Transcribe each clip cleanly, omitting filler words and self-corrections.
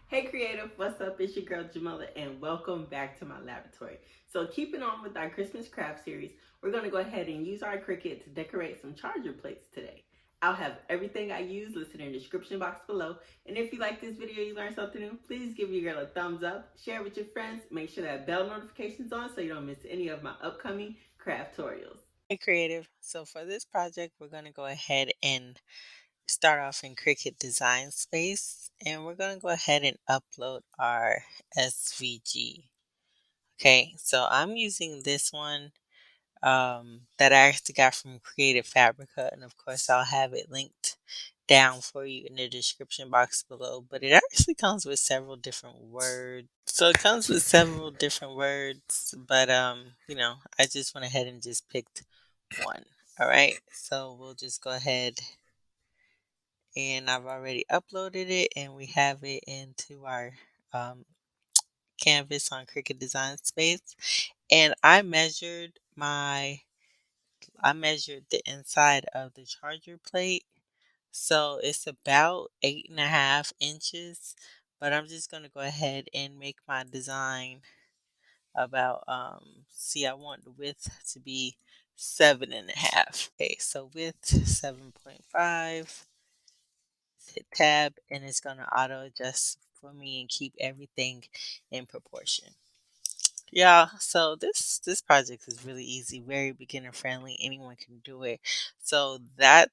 Hey creative, what's up? It's your girl Jamila and welcome back to my laboratory. So keeping on with our Christmas craft series, we're going to go ahead and use our Cricut to decorate some charger plates today. I'll have everything I use listed in the description box below. And if you like this video, you learned something new, please give your girl a thumbs up, share it with your friends, make sure that bell notification's on so you don't miss any of my upcoming craft tutorials. Hey creative, so for this project, we're going to go ahead and start off in Cricut Design Space, and we're going to go ahead and upload our SVG. Okay, so I'm using this one that I actually got from Creative Fabrica, and of course I'll have it linked down for you in the description box below. But it actually comes with several different words. So it comes with several different words, but I just went ahead and just picked one. All right, so we'll just go ahead, and I've already uploaded it, and we have it into our um, canvas on Cricut Design Space. And I measured the inside of the charger plate, so it's about 8.5 inches. But I'm just gonna go ahead and make my design about see, I want the width to be 7.5. Okay, so width 7.5. Hit tab, and it's going to auto adjust for me and keep everything in proportion. Yeah, so this project is really easy, very beginner friendly. Anyone can do it. So that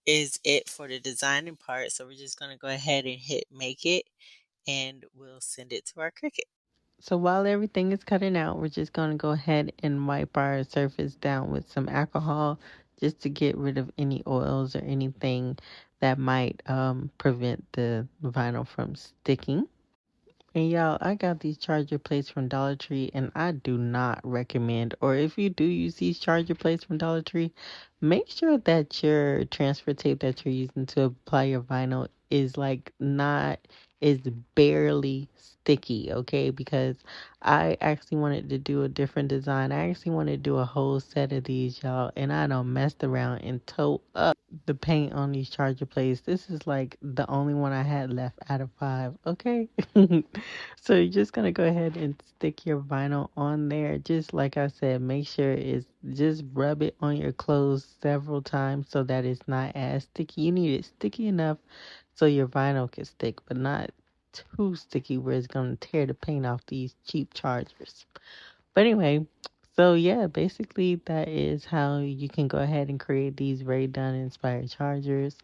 is it for the designing part. So we're just going to go ahead and hit make it, and we'll send it to our Cricut. So while everything is cutting out, we're just going to go ahead and wipe our surface down with some alcohol just to get rid of any oils or anything that might prevent the vinyl from sticking. And y'all, I got these charger plates from Dollar Tree, and I do not recommend, or if you do use these charger plates from Dollar Tree, make sure that your transfer tape that you're using to apply your vinyl is like not, is barely sticky, okay? Because I actually wanted to do a different design. I actually wanted to do a whole set of these, y'all, and I done messed around and tore up the paint on these charger plates. This is like the only one I had left out of 5, okay? So you're just gonna go ahead and stick your vinyl on there. Just like I said, make sure it's, just rub it on your clothes several times so that it's not as sticky. You need it sticky enough so your vinyl can stick, but not too sticky where it's gonna tear the paint off these cheap chargers. But anyway, so yeah, basically that is how you can go ahead and create these Rae Dunn inspired chargers.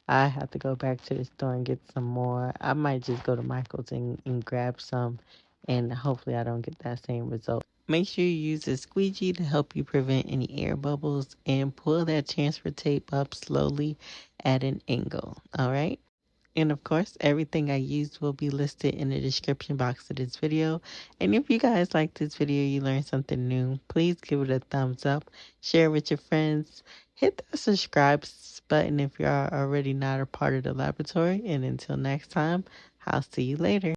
I have to go back to the store and get some more. I might just go to Michael's and grab some, and hopefully I don't get that same result. Make sure you use a squeegee to help you prevent any air bubbles, and pull that transfer tape up slowly at an angle. All right. And of course, everything I used will be listed in the description box of this video. And if you guys like this video, you learned something new, please give it a thumbs up, share with your friends, hit the subscribe button if you are already not a part of the laboratory. And until next time, I'll see you later.